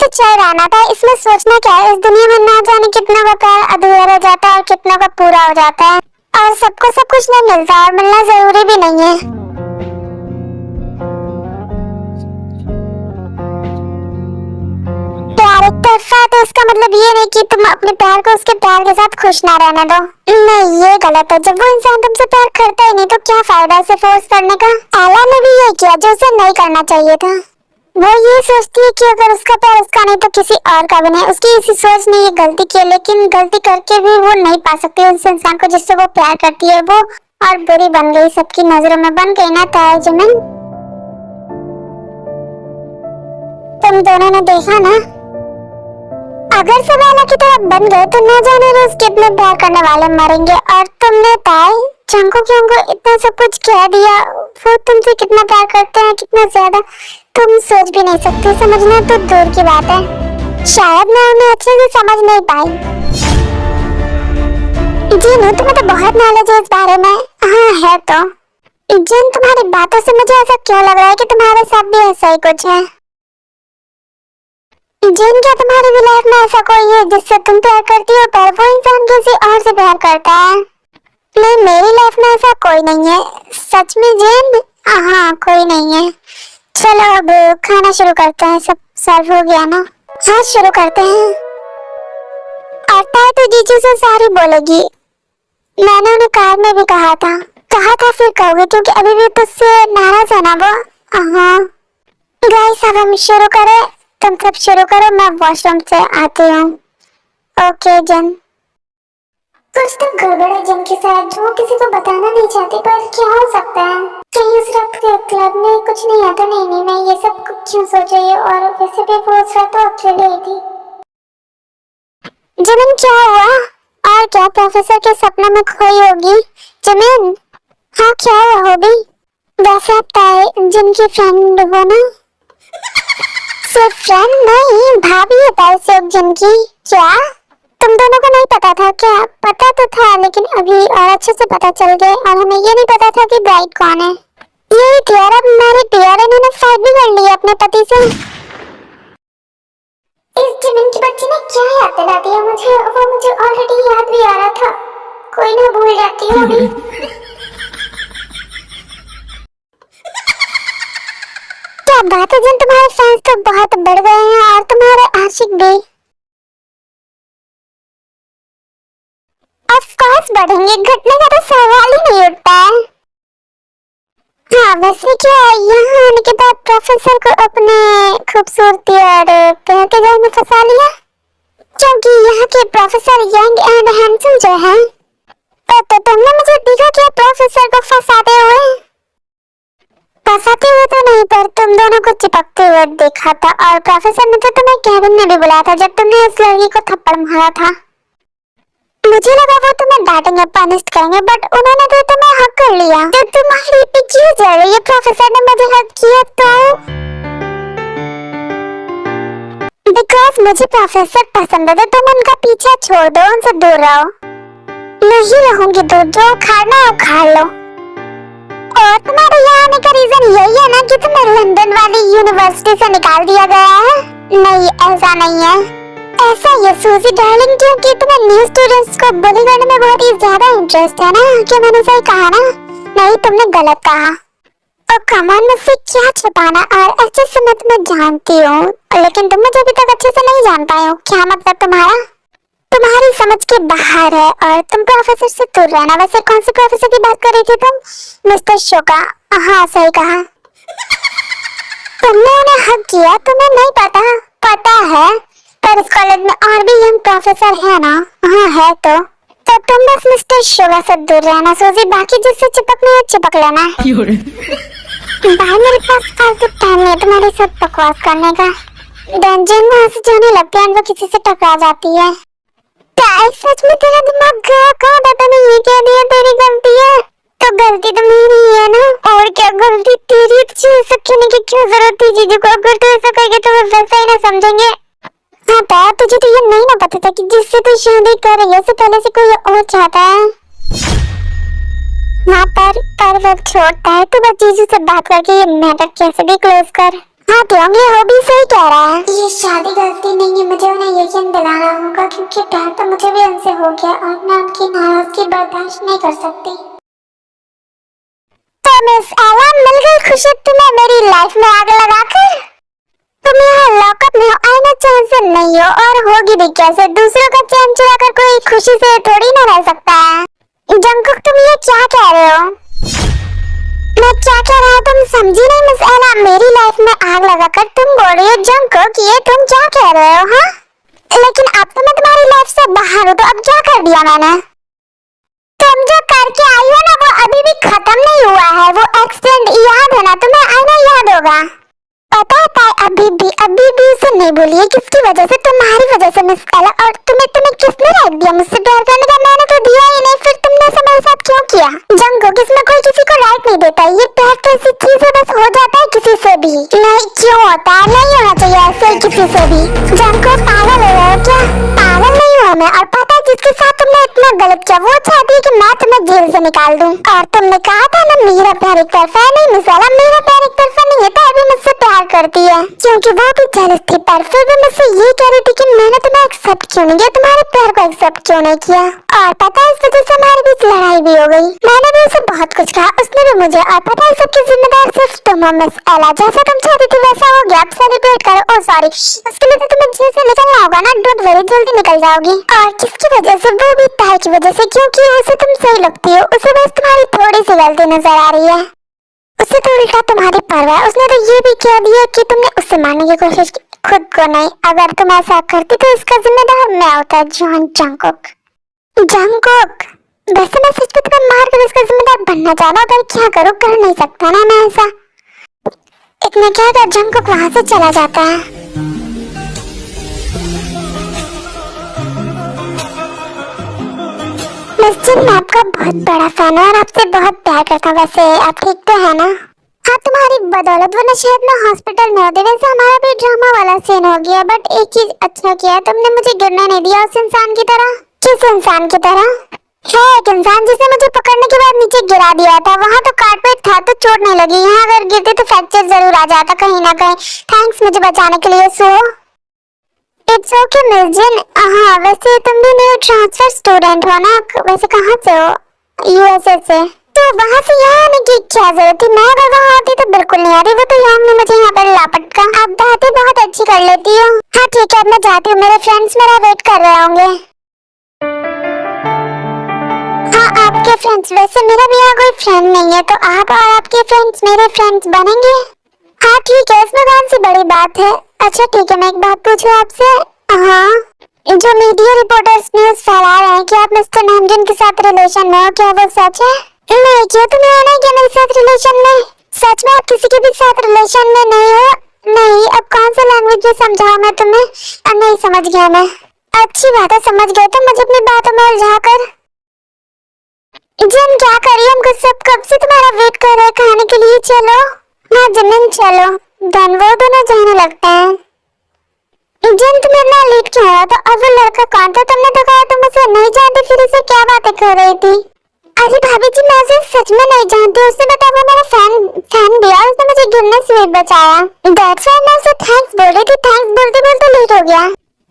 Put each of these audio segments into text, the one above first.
तो चल रहना था, इसमें सोचना क्या है। इस दुनिया में ना जाने कितना का प्यार अधूरा रह जाता है और कितना का पूरा हो जाता है, और सबको सब कुछ नहीं मिलता और मिलना जरूरी भी नहीं है। प्यार एक तरफा है तो इसका मतलब ये नहीं कि तुम अपने प्यार को उसके प्यार के साथ खुश ना रहने दो। नहीं, ये गलत है। जब वो इंसान तुमसे प्यार करता ही नहीं तो क्या फायदा इसे फोर्स करने का। एला ने भी ये किया जो उसे नहीं करना चाहिए था। वो ये सोचती है कि अगर उसका प्यार उसका नहीं तो किसी और का भी नहीं। उसकी इसी सोच ने ये गलती की, लेकिन गलती करके भी वो नहीं पा सकती उस इंसान को जिससे वो प्यार करती है। वो और बुरी बन गई, सबकी नजरों में बन गई ना तर्जुमन। तुम दोनों ने देखा ना, अगर सब एला की तरफ बन गए तो न जाने रोज कितने प्यार करने वाले मरेंगे। और तुमने ताई जंगकुक को इतना सब कुछ कह दिया। वो तुमसे कितना प्यार करते हैं, कितना ज्यादा तुम सोच भी नहीं सकते। समझना तो दूर की बात है। शायद मैं उन्हें अच्छे से समझ नहीं पाई। जीनू, तुम्हें तो बहुत नॉलेज है इस बारे में। हाँ है तो। जिन, तुम्हारी बातों से मुझे ऐसा क्यों लग रहा है कि तुम्हारे साथ भी ऐसा ही कुछ है। जिन, क्या तुम्हारी भी लाइफ में ऐसा कोई है जिससे तुम प्यार करती हो पर वो इंसान किसी और से प्यार करता है? नहीं, मेरी लाइफ में ऐसा कोई नहीं है। सच में जिन? हाँ, कोई नहीं है। चलो अब खाना शुरू करते हैं। सब सर्व हो गया ना? हाँ, शुरू करते हैं। आता है तो जीजू से सारी बोलेगी। मैंने उन्हें कार में भी कहा था फिर कहोगे क्योंकि अभी भी तुझसे नाराज है ना वो। हाँ गाइस, अब हम शुरू करें। तुम सब शुरू करो, मैं वॉशरूम से आती हूँ। ओके जन। कुछ तो गड़बड़ है जन के साथ जो किसी को बताना नहीं चाहती, पर क्या हो सकता है? कहीं उस रात के क्लब में कुछ नहीं आता। नहीं, मैं ये सब क्यों सोच रही हूँ? और वैसे भी वो उस रात तो अकेले ही थी। जमीन, क्या हुआ? और क्या प्रोफेसर के सपने में खोई होगी? जमीन, हाँ क्या हुआ होगी? वैसे आप ताई जिनकी फ्रेंड हो ना? सिर्फ फ्रेंड नहीं, भाभी है ताई जिनकी। क्या तुम दोनों को नहीं पता था क्या? पता तो था, लेकिन अभी और अच्छे से पता चल गए। और हमें ये नहीं पता था कि ब्राइड कौन है। यही थी। और अब मेरी पियर इन्होंने फाइट भी कर ली अपने पति से। इस जमीन की बच्ची ने क्या याद दिला दिया मुझे? वो मुझे ऑलरेडी याद भी आ रहा था। कोई ना, भूल जाती होगी। क्या बात है जिन, तुम्हारे फैंस तो बहुत बढ़ गए हैं और तुम्हारे आशिक भी। ऑफ कोर्स बढ़ेंगे, घटने का तो सवाल ही नहीं उठता है। हाँ वैसे क्या यहाँ आने के बाद प्रोफेसर को अपने खूबसूरती और प्यार के जाल में फंसा लिया? क्योंकि यहाँ के प्रोफेसर यंग एंड हैंडसम जो है। तो तुमने मुझे दिखा क्या प्रोफेसर को फंसाते हुए? फंसाते हुए तो नहीं, पर तुम दोनों को चिपकते हुए देखा था। और प्रोफेसर ने तो तुम्हें कैबिन में भी बुलाया था जब तुमने उस लड़की को थप्पड़ मारा था। मुझे लगा वो तुम्हें डांटेंगे, पनिश करेंगे, बट उन्होंने तो तुम्हें हक कर लिया। तो तुम्हारी पे क्यों जल रही है? प्रोफेसर ने मुझे हक किया तो? बिकॉज मुझे प्रोफेसर पसंद है। तो तुम उनका पीछा छोड़ दो, उनसे दूर रहो। नहीं रहूंगी दूर, जो उखाड़ना है उखाड़ लो। और तुम्हारे यहाँ आने का रीजन यही है ना कि तुम्हें लंदन वाली यूनिवर्सिटी से निकाल दिया गया है? नहीं, ऐसा नहीं है। ऐसा ये सूजी डार्लिंग, क्योंकि तुम्हें न्यू स्टूडेंट्स को बुली करने में बहुत ही ज्यादा इंटरेस्ट है ना? क्या मैंने सही कहा ना? नहीं, तुमने गलत कहा। और कमान मुझसे क्या छुपाना? और अच्छे से मैं तुम्हें जानती हूँ, लेकिन तुम मुझे अभी तक अच्छे से नहीं जान पाए हो। क्या मतलब तुम्हारा? तुम्हारी समझ के बाहर है और तुम प्रोफेसर से दूर रहना। वैसे कौन से प्रोफेसर की बात कर रही थी तुम? मिस्टर शोका। हाँ सही कहा। तुमने उन्हें हक किया, तुम्हें नहीं पता? पता है, पर इस कॉलेज में और भी यंग प्रोफेसर है ना? हाँ है तो तुम बस मिस्टर शोका से दूर रहना सूजी, बाकी जिससे चिपकना है चिपक लेना। भाई मेरे पास फालतू टाइम नहीं है तुम्हारे साथ बकवास करने का। डंजन वहाँ से जाने लगती है, वो किसी से टकरा जाती है। सच में तेरा दिमाग गया कहाँ था? तूने ये कह दिया तेरी गलती है, तो गलती तो मेरी ही है ना? और क्या गलती तेरी? तुझे ऐसा कहने की क्यों जरूरत थी जीजू को? अगर तू ऐसा कहेगा तो वो वैसा ही ना समझेंगे। हाँ पाया, तुझे तो ये नहीं ना पता था कि जिससे तू शादी कर रही है उससे पहले से कोई और चाहता है। हाँ पर वो छोड़ता है। तू बस जीजू से बात करके ये मैटर कैसे भी क्लोज कर। हाँ त्योंगी हो भी सही कह रहा है। ये शादी गलती नहीं है, मुझे उन्हें यकीन दिलाना होगा क्योंकि प्यार तो मुझे भी उनसे हो गया और मैं उनकी नाराजगी बर्दाश्त नहीं कर सकती। तो मिस एला मिल गई खुशी तुम्हें मेरी लाइफ में आग लगाकर। तुम यहाँ लॉकअप में हो, आईना चैन से नहीं हो और होगी भी कैसे? दूसरों का चैन चुरा कर कोई खुशी से थोड़ी ना रह सकता है। जंगकुक तुम ये क्या कह रहे हो? मैं क्या कह रहा हूँ तुम समझी नहीं मिस एला? मेरी लाइफ में आग लगाकर तुम बोल रही हो जंगकुक, ये तुम क्या कह रहे हो? हाँ लेकिन अब तो मैं तुम्हारी लाइफ से बाहर हूँ, तो अब क्या कर दिया मैंने? तुम जो करके आई हो ना वो अभी भी खत्म नहीं हुआ है। वो एक्सीडेंट याद है ना तुम्हें? आईना याद होगा। पता है अभी भी उसे नहीं भूली है। किसकी वजह से? तुम्हारी वजह से मिस एला। और तुम्हें किसने राइट दिया मुझसे प्यार करने का? मैंने तो दिया ही नहीं, फिर तुमने ऐसा मेरे साथ क्यों किया? जंगकुक इसमें कोई किसी को राइट नहीं देता। ये प्यार तो ऐसी चीज है, बस हो जाता है किसी से भी। नहीं क्यों होता है? नहीं होना चाहिए ऐसे ही किसी से भी। जंगकुक पागल हो गए हो क्या? पागल नहीं हुआ मैं। और पता है जिसके साथ तुमने इतना गलत किया वो चाहती है कि मैं तुम्हें जेल से निकाल दूं। और तुमने कहा था ना मेरा प्यार एक तरफा है। नहीं मिस एला मेरा प्यार एक तरफा नहीं है। तो अभी मुझसे प्यार करती है क्योंकि वो भी जेलस थी, पर फिर भी मुझसे ये कह रही थी कि मैंने तुम्हें एक्सेप्ट क्यों नहीं किया, तुम्हारे प्यार को एक्सेप्ट क्यों नहीं किया। और पता है इस वजह से हमारे बीच लड़ाई भी हो गई। मैंने भी उसे बहुत कुछ कहा, उसने भी मुझे। और पता है सबकी जिम्मेदार सिर्फ तुम हो मिस एला। जैसा तुम चाहती थी वैसा हो गया, अब सेलिब्रेट करो। ओ सॉरी, उसके लिए तो तुम्हें जेल से निकलना होगा ना। डोंट वरी, जल्दी निकल जाओगी। और किसकी वजह से? वो भी ताई की वजह से, क्योंकि उसे तुम सही लगती हो। उसे बस तुम्हारी थोड़ी सी गलती नजर आ रही है। उसे तो उल्टा तुम्हारी परवाह है। उसने तो ये भी कह दिया कि तुमने उससे मारने की कोशिश की, खुद को नहीं। अगर तुम ऐसा करती तो इसका जिम्मेदार मैं होता। John Jungkook. जंगकुक वैसे मैं सच में तुम्हें मार कर इसका जिम्मेदार बनना चाहता हूँ, पर क्या करूँ? कर नहीं सकता ना मैं ऐसा। इतना क्या कर जंगकुक वहां से चला जाता है। मिस्टर मैं आपका बहुत बड़ा फैन हूँ और आपसे बहुत प्यार करता हूँ। वैसे आप ठीक तो है ना? हाँ तुम्हारी बदौलत, वरना शायद मैं हॉस्पिटल में होती। वैसे हमारा भी ड्रामा वाला सीन हो गया, बट एक चीज अच्छा किया तुमने, मुझे गिरने नहीं दिया उस इंसान की तरह। किस इंसान की तरह? है एक इंसान जिसने मुझे पकड़ने के बाद नीचे गिरा दिया था। वहाँ तो कारपेट था तो चोट नहीं लगी। यहाँ अगर गिरते तो फ्रैक्चर जरूर आ जाता कहीं ना कहीं। थैंक्स मुझे बचाने के लिए। सो इट्स ओके मिस जिन। हाँ वैसे तुम भी न्यू ट्रांसफर स्टूडेंट हो ना? वैसे कहाँ से हो? यूएसए से। तो वहाँ से यहाँ आने की क्या जरूरत थी? मैं अगर वहाँ आती तो बिल्कुल नहीं आ रही। वो तो यहाँ ने मुझे यहाँ पर लापट का। आप बातें बहुत अच्छी कर लेती हो। हाँ ठीक है अब मैं जाती हूँ, मेरे फ्रेंड्स मेरा वेट कर रहे होंगे। हाँ आपके फ्रेंड्स? वैसे मेरा भी यहाँ कोई फ्रेंड नहीं है, तो आप और आपके फ्रेंड्स मेरे फ्रेंड्स बनेंगे? हाँ ठीक है, इसमें कौन सी बड़ी बात है। अच्छा ठीक है, मैं एक बात पूछूं आपसे? हाँ जो मीडिया रिपोर्टर्स न्यूज़ फैला रहे हैं कि आप मिस्टर नामजन के साथ रिलेशन में हो, क्या वो सच है? नहीं क्यों, तुम्हें आना है क्या मेरे साथ रिलेशन में? सच में आप किसी के भी साथ रिलेशन में नहीं हो? नहीं, अब कौन सा लैंग्वेज में समझाऊं मैं तुम्हें? नहीं समझ गया मैं। अच्छी बात है, समझ गए तुम मुझे अपनी बातों में उलझा कर। जिन क्या करिए, हम सब कब से तुम्हारा वेट कर रहे हैं खाने के लिए। चलो हाँ जिमिन चलो। धन वो दोनों जाने लगते हैं। जिन तुम्हें इतना लेट क्यों आया था? और वो लड़का कौन था? तुमने तो कहा तुम उसे नहीं जानती, फिर उसे क्या बातें कर रही थी? अरे भाभी जी मैं उसे सच में नहीं जानती। उसने बताया वो मेरा फैन भी है, उसने मुझे गिरने से बचाया। दैट्स व्हाई मैं उसे थैंक्स बोल रही थी। थैंक्स बोलते बोलते लेट हो गया।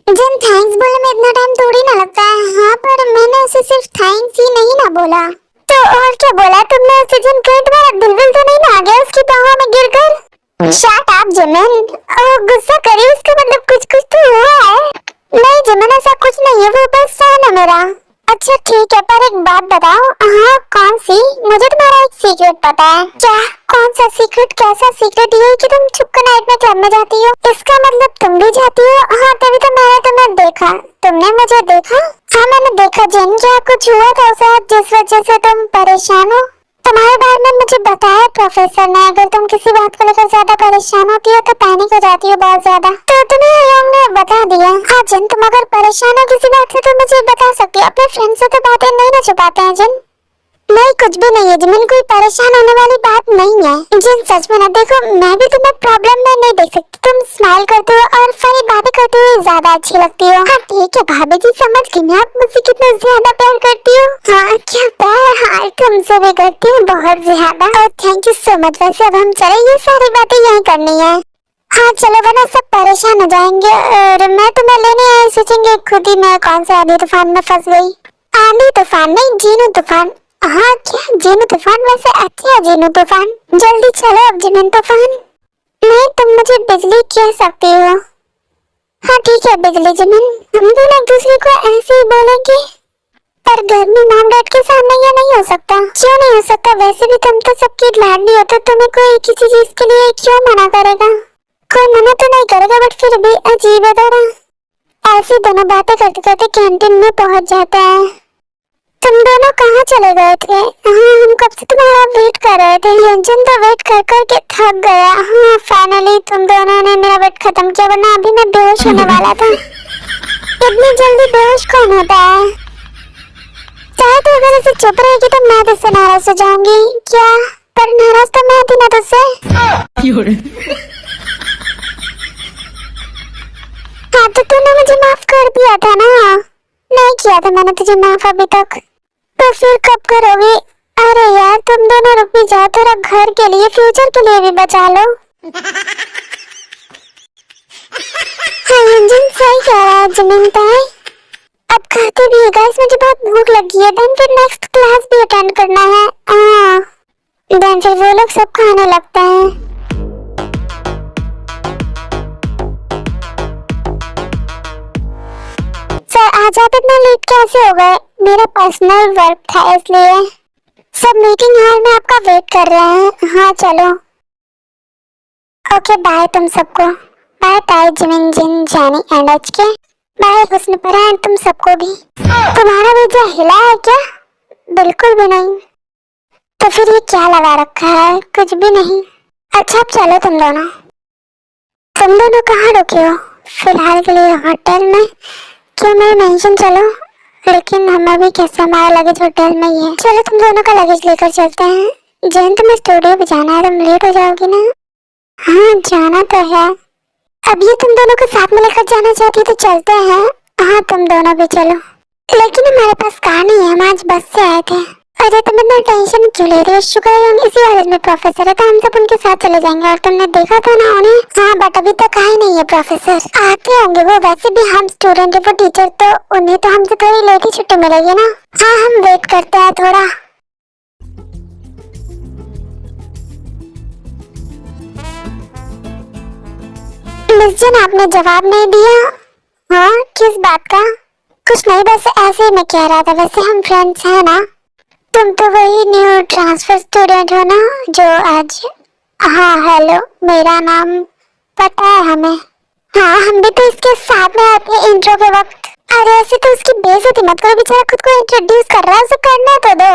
जिन थैंक्स बोलने में इतना टाइम थोड़ी ना लगता है। हाँ पर मैंने उसे सिर्फ थैंक्स ही नहीं ना बोला, तो और क्या बोला तुमने उसे? जिन कहीं तुम्हारा दिल तो नहीं ना आ गया उसकी बाहों में गिरकर? Shut up Jimin. गुस्सा करी, उसका मतलब कुछ कुछ तो हुआ है। नहीं जिमिन ऐसा कुछ नहीं है, वो बस फैन है मेरा। अच्छा ठीक है, पर एक बात बताओ। हाँ कौन सी? मुझे तुम्हारा एक सीक्रेट पता है। क्या? कौन सा सीक्रेट? कैसा सीक्रेट? ये कि तुम छुपकर नाइट में क्लब में जाती हो। इसका मतलब तुम भी जाती हो? हाँ तभी तो मैंने तुम्हें देखा। तुमने मुझे देखा? हाँ मैंने देखा। जिन क्या कुछ हुआ था उस रात जिस वजह से तुम परेशान हो? तुम्हारे बारे में मुझे बताया प्रोफेसर ने। अगर तुम किसी बात को लेकर ज्यादा परेशान होती हो तो पैनिक हो जाती हो बहुत ज्यादा, तो तुम्हें यंग ने बता दिया। हाँ जिन तुम अगर परेशान हो किसी बात से तो मुझे बता सकती हो। अपने फ्रेंड से तो बातें नहीं ना छुपाते हैं जिन। नहीं कुछ भी नहीं है जिमिन, कोई परेशान होने वाली बात नहीं है। जिन सच में ना देखो, मैं भी तुम्हें प्रॉब्लम में नहीं देख सकती। तुम स्माइल करते हो और फनी बातें करते हुए ज्यादा अच्छी लगती हो। हाँ ठीक है भाभी जी समझ गई, आप मुझसे कितना ज्यादा प्यार करती हो। हाँ क्या प्यार? हाँ तुमसे भी करती हूँ बहुत ज्यादा। और थैंक यू सो मच। वैसे अब हम चले, ये सारी बातें यही करनी है। हाँ चलो, वरना सब परेशान हो जाएंगे और मैं तुम्हें लेने आई सोचेंगे खुद ही मैं कौन सा आंधी तूफान में फंस गई। आंधी तूफान नहीं, जीनू तूफान। हाँ क्या जीनू तूफान? वैसे अच्छा है जीनू तूफान। जल्दी चलो अब जिमिन तूफान। नहीं तुम मुझे बिजली कह सकती हो। हाँ ठीक है बिजली जिमिन, हम दोनों एक दूसरे को ऐसे ही बोलेंगे। पर घर में मॉम डैड के सामने ये नहीं हो सकता। क्यों नहीं हो सकता? वैसे भी तुम तो सबकी लाडली हो, तो तुम्हें कोई किसी चीज के लिए क्यों मना करेगा? कोई मना तो नहीं करेगा, बट फिर भी अजीब है थोड़ा। ऐसी दोनों बातें करते करते कैंटीन में पहुंच जाते हैं। तुम दोनों कहाँ चले गए थे? हाँ हम कब से तुम्हारा वेट कर रहे थे। यंजन तो वेट कर कर के थक गया। हाँ फाइनली तुम दोनों ने मेरा वेट खत्म किया, वरना अभी मैं बेहोश होने वाला था। इतनी जल्दी बेहोश कौन होता है? चाहे तो अगर ऐसे चुप रहेगी तो मैं तुझसे नाराज हो जाऊंगी। क्या? पर नाराज तो मैं थी ना तुझसे। हाँ तो तूने मुझे माफ कर दिया था ना? नहीं किया था मैंने तुझे माफ अभी तक। तो फिर कब करोगी? अरे यार तुम दोनों रुक भी जाओ, थोड़ा घर के लिए, फ्यूचर के लिए भी बचा लो। हाँ यंजन सही कह रहा है जिमिन ताई। अब खाते भी है गाइस, मुझे बहुत भूख लगी है। देन फिर नेक्स्ट क्लास भी अटेंड करना है। देन फिर वो लोग सब खाने लगते हैं। सर आज आप इतना लेट कैसे हो गए? मेरा पर्सनल वर्क था इसलिए। सब मीटिंग हॉल में आपका वेट कर रहे हैं। हाँ चलो ओके बाय तुम सबको। बाय ताई जिमिन जिन जानी एंड एच के। बाय हुस्न परा एंड तुम सबको भी। तुम्हारा भेजा हिला है क्या? बिल्कुल भी नहीं। तो फिर ये क्या लगा रखा है? कुछ भी नहीं। अच्छा अब चलो तुम दोनों कहाँ रुके हो? फिलहाल के लिए होटल में। क्यों मेरे मेंशन चलो, लेकिन हमें भी कैसे हमारा लगेज होटल में ही है। चलो तुम दोनों का लगेज लेकर चलते हैं। जैन तुम्हें स्टूडियो भी जाना है, तुम लेट हो जाओगी ना? हाँ जाना तो है। अब ये तुम दोनों को साथ में लेकर जाना चाहती है तो चलते हैं। हाँ तुम दोनों भी चलो। लेकिन हमारे पास कार नहीं है, हम आज बस से आए थे। अरे तुम इतना टेंशन क्यों ले रहे हो? शुक्र है हम इसी कॉलेज में प्रोफेसर है, तो हम सब उनके साथ चले जाएंगे। और तुमने देखा था ना उन्हें? हाँ बट अभी तक आए नहीं है प्रोफेसर। आते होंगे वो, वैसे भी हम स्टूडेंट है, वो टीचर, तो उन्हें तो हमसे थोड़ी लेट ही छुट्टी मिलेगी ना। हाँ हम वेट करते हैं थोड़ा। मिस जन आपने जवाब नहीं दिया। हाँ किस बात का? कुछ नहीं बस ऐसे ही मैं कह रहा था। वैसे हम फ्रेंड्स हैं ना? तुम तो वही न्यू ट्रांसफर स्टूडेंट हो ना जो आज? हाँ हेलो, मेरा नाम पता है हमें। हाँ हम भी तो इसके साथ में आते हैं इंट्रो के वक्त। अरे ऐसे तो उसकी बेइज्जती मत करो, बेचारा खुद को इंट्रोड्यूस कर रहा है, उसे करने तो दो।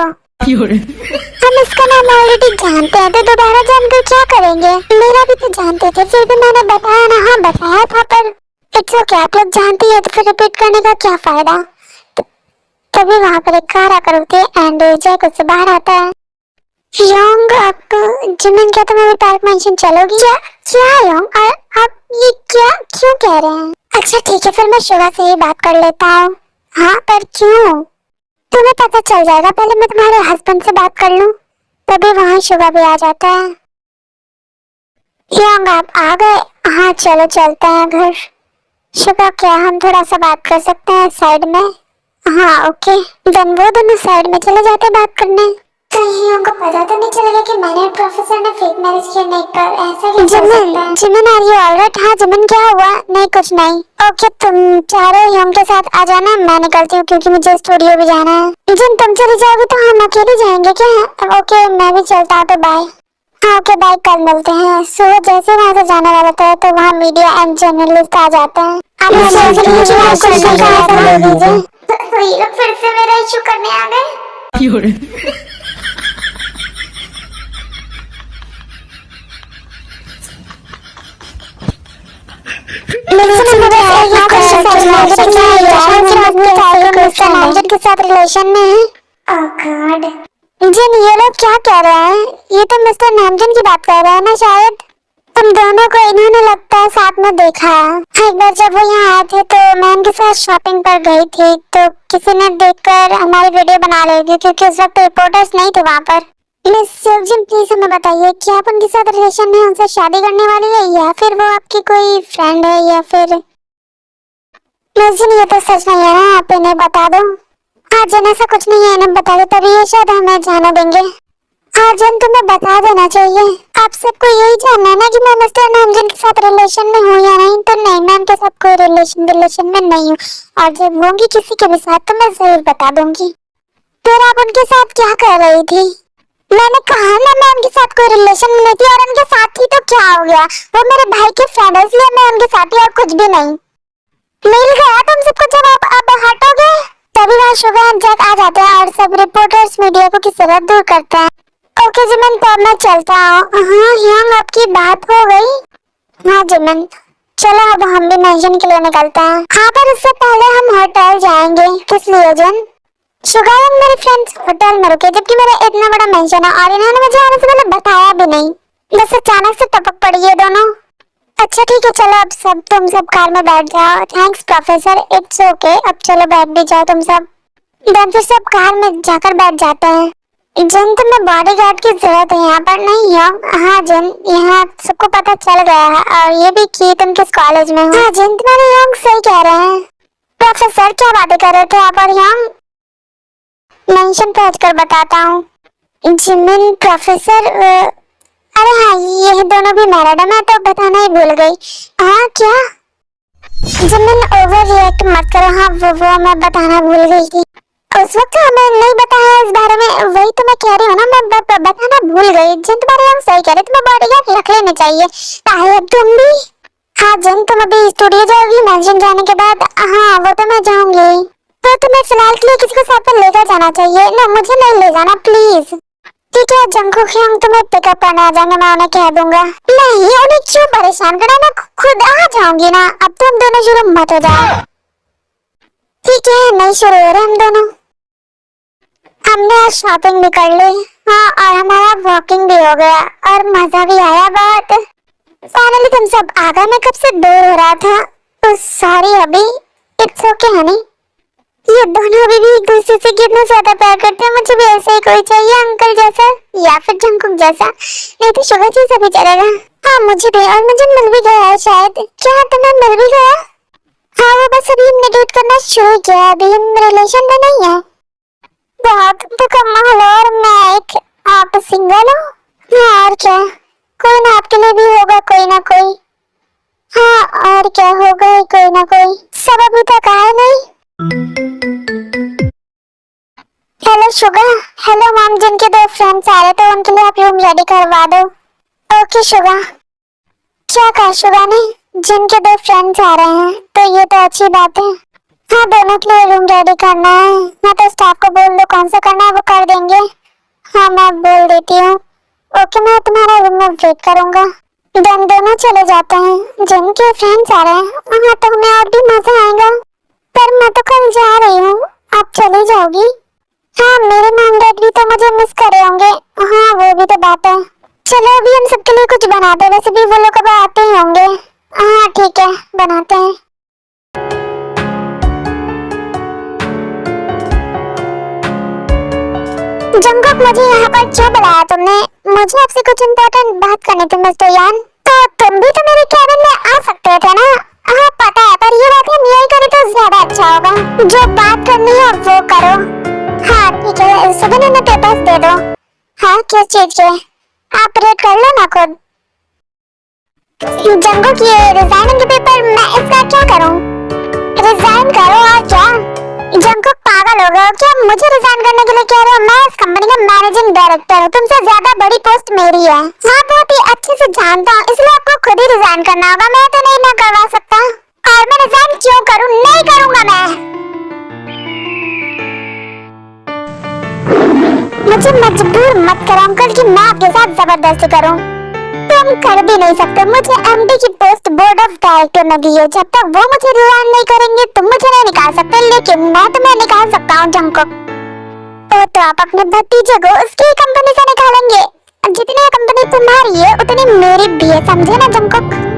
हम इसका नाम ऑलरेडी जानते हैं, तो दोबारा जानकर क्या करेंगे? मेरा भी तो जानते थे, फिर भी मैंने बताया ना। हाँ बताया था, पर इट्स ओके, आप लोग जानती है तो फिर रिपीट करने का क्या फायदा? तभी वहाँ पर एक कार आकर रुकती है एंड जैक उससे बाहर आता है। योंग आप जिमिन क्या तुम अभी पार्क मेंशन चलोगी? क्या योंग आप ये क्या क्यों कह रहे हैं? अच्छा ठीक है फिर मैं शुभा से ही बात कर लेता हूँ। हाँ पर क्यों? तुम्हें पता चल जाएगा, पहले मैं तुम्हारे हस्बैंड से बात कर लूं। तभी वहाँ शुभा भी आ जाता है। योंग आप आ गए? हाँ चलो चलते हैं घर। शुभा क्या हम थोड़ा सा बात कर सकते हैं साइड में? हाँ ओके। देन वो दोनों साइड में चले जाते हैं बात करने। कहीं उनको पता तो नहीं चलेगा कि मैंने प्रोफेसर ने फेक मैरिज किया? नहीं पर ऐसा ही जिमिन आर यू ऑलराइट? हाँ जिमिन क्या हुआ? नहीं कुछ नहीं। ओके तुम चारों ह्यूम के साथ आ जाना, मैं निकलती हूँ क्योंकि मुझे स्टूडियो भी जाना है। जिन तुम चली जाओगी तो हम अकेले जाएंगे क्या? ओके मैं भी चलता हूँ, तो बाय। हाँ ओके बाय, कल मिलते हैं। सो जैसे वहाँ से जाने वाला था तो वहाँ मीडिया एंड जर्नलिस्ट आ जाते हैं। आप फिर से मेरा इशू करने आ गए। के साथ रिलेशन में है। ओह गॉड जिन ये लोग क्या कह रहे हैं? ये तो मिस्टर नामजन की बात कर रहे हैं ना शायद। तुम दोनों को इन्होंने लगता है साथ में देखा। एक बार जब वो यहाँ आए थे तो मैं उनके साथ शॉपिंग पर गई थी, तो किसी ने देखकर हमारी वीडियो बना ली थी क्योंकि उस वक्त रिपोर्टर्स नहीं थे वहाँ पर। मिस सेवजन प्लीज हमें बताइए कि आप उनके साथ रिलेशन में उनसे शादी करने वाली है या फिर वो आपकी कोई फ्रेंड है या फिर। मिस ये तो सच नहीं है ना, आप इन्हें बता दो। हाँ जन ऐसा कुछ नहीं है, इन्हें बता दो तभी ये शायद हमें जाने देंगे। हाँ जन तुम्हें बता देना चाहिए। आप सबको यही जानना है ना कि मैं मिस्टर नामजन के साथ रिलेशन में हूँ या नहीं। तो नहीं, मैं उनके साथ कोई रिलेशन में नहीं हूँ और जब होंगी किसी के भी साथ तो मैं जरूर बता दूंगी। फिर आप उनके साथ क्या कर रही थी? मैंने कहा ना मैं उनके साथ कोई रिलेशन में नहीं थी और उनके साथ ही तो क्या हो गया, वो मेरे भाई के फ्रेंड है इसलिए मैं उनके साथ ही और कुछ भी नहीं। मिल गया तुम सबको जवाब, अब हटोगे? तभी वहाँ शुगर एंड जैक आ जाते हैं और सब रिपोर्टर्स मीडिया को किसी तरह दूर करते हैं। ओके जिमन तो अब मैं चलता हूँ। हाँ यंग आपकी बात हो गई? हाँ जिमन चलो अब हम भी मेंशन के लिए निकलते हैं। हाँ पर उससे पहले हम होटल जाएंगे। किस लिए जन? शुगर एंड मेरे फ्रेंड्स होटल में रुके जबकि मेरा इतना बड़ा मेंशन है और इन्होंने मुझे आने से पहले बताया भी नहीं। बस अचानक से टपक पड़ी है दोनों। अच्छा ठीक है चलो अब सब तुम सब कार में बैठ जाओ। Thanks professor, it's okay. अब चलो बैठ भी जाओ तुम सब। देन फिर सब कार में जाकर बैठ जाते हैं। जन तुम्हें बॉडीगार्ड की जरूरत है यहाँ पर नहीं है? हाँ जन यहाँ सबको पता चल गया है और ये भी कि तुम किस कॉलेज में हो। हाँ जन तुम्हारे यंग सही कह रहे हैं। प्रोफेसर क्या बातें कर रहे थे आप और यंग? मेंशन पहुंचकर बताता हूँ। जिमिन प्रोफेसर अरे हाँ ये दोनों भी मैरिड है, मैं तो बताना ही भूल गई। हाँ क्या? जिमिन ओवर रिएक्ट मत करो। हाँ वो मैं बताना भूल गई थी। उस वक्त हमें नहीं बताया इस बारे में, वही तो मैं कह रही हूँ ना, मैं बताना भूल गई। जिन तुम्हारे हम सही कह रहे, तुम्हें बॉडीगार्ड रख लेने चाहिए। ताहिब तुम भी? हाँ जिन तुम अभी स्टूडियो जाओगी मेंशन जाने के बाद? हाँ वो तो मैं जाऊंगी। तो तुम्हें फिलहाल के लिए किसी को साथ में लेकर जाना चाहिए ना, मुझे नहीं ले जाना प्लीज। ठीक है जंगकुक हम तुम्हें पिकअप करने आ जाएंगे, मैं उन्हें कह दूंगा। नहीं उन्हें क्यों परेशान करना, मैं खुद आ जाऊंगी ना। अब तुम दोनों शुरू मत हो जाओ। ठीक है नहीं शुरू हो रहे हम दोनों। हमने आज शॉपिंग भी कर ली। हाँ और हमारा वॉकिंग भी हो गया और मजा भी आया बहुत। फाइनली तुम सब आ गए, मैं कब से दूर हो रहा था। सॉरी अभी। It's okay Honey. ये दोनों अभी भी एक दूसरे से कितना ज्यादा प्यार करते हैं। मुझे भी ऐसा ही कोई चाहिए, अंकल जैसा या फिर जंगकुक जैसा, नहीं तो शुगर जैसा भी चलेगा। हाँ मुझे भी, और मुझे मिल भी गया है शायद। क्या तुम्हें मिल भी गया? हाँ वो बस अभी हमने डेट करना शुरू किया, अभी हम रिलेशन में नहीं है। बहुत तो कमाल। और मैं एक, आप सिंगल हो? हाँ और क्या, कोई ना आपके लिए भी होगा कोई ना कोई। हाँ और क्या होगा कोई ना कोई, सब अभी तक आए नहीं। Hello sugar. हेलो मैम, जिनके दो फ्रेंड्स आ रहे थे उनके लिए आप रूम रेडी करवा दो। Okay sugar. क्या कहा शुगर ने? जिनके दो फ्रेंड्स आ रहे हैं तो ये तो अच्छी बात है। हाँ दोनों के लिए रूम रेडी करना है। हाँ तो स्टाफ को बोल दो कौन सा करना है वो कर देंगे। हाँ मैं बोल देती हूँ। ओके मैं तुम्हारा रूम में वेट करूंगा। देन दोनों चले जाते हैं। जिनके फ्रेंड्स आ रहे हैं हाँ तो हमें और भी मजा आएगा। पर मैं तो कल जा रही हूँ, आप चली जाओगी? हाँ मेरे मॉम डैड भी तो मुझे मिस कर रहे होंगे। हाँ वो भी तो बात है। चलो अभी हम सबके लिए कुछ बनाते हैं, वैसे भी वो लोग अब आते ही होंगे। हाँ ठीक है बनाते हैं। जंगकुक मुझे यहाँ पर क्यों बुलाया तुमने? मुझे आपसे कुछ इम्पोर्टेंट बात करनी थी मिस्टर यान। तो तुम भी तो मेरे कैबिन में आ सकते थे ना। हाँ पता है, पर ये बात हम यही करें तो ज्यादा अच्छा होगा। जो बात करनी है वो करो। हाँ ठीक है, सुबह ने पेपर्स दे दो। हाँ किस चीज के? आप रेड कर लो ना खुद। जंगकुक ये रिजाइनिंग के पेपर मैं इसका क्या करूँ? रिजाइन करो और क्या? जंगकुक पागल हो गए क्या? मुझे रिजाइन करने के लिए कह रहे हो? मैं इस कंपनी का मैनेजिंग डायरेक्टर हूँ, तुमसे ज्यादा बड़ी पोस्ट मेरी है। हाँ बहुत ही अच्छे से जानता हूँ, इसलिए आपको खुद ही रिजाइन करना होगा, मैं तो नहीं ना करवा सकता। और मैं रिजाइन क्यों करूँ? नहीं करूँगा मैं। मुझे मजबूर मत करो अंकल कि मैं आपके साथ जबरदस्ती करूं। तुम कर भी नहीं सकते। मुझे एमडी की पोस्ट बोर्ड ऑफ डायरेक्टर में दी है, जब तक वो मुझे रिजाइन नहीं करेंगे तुम मुझे नहीं निकाल सकते, लेकिन मैं तुम्हें निकाल सकता हूँ जंगकुक। तो आप अपने भतीजे को उसकी कंपनी से निकालेंगे। जितनी कंपनी तुम्हारी है उतनी मेरी भी है, समझे ना जंगकुक?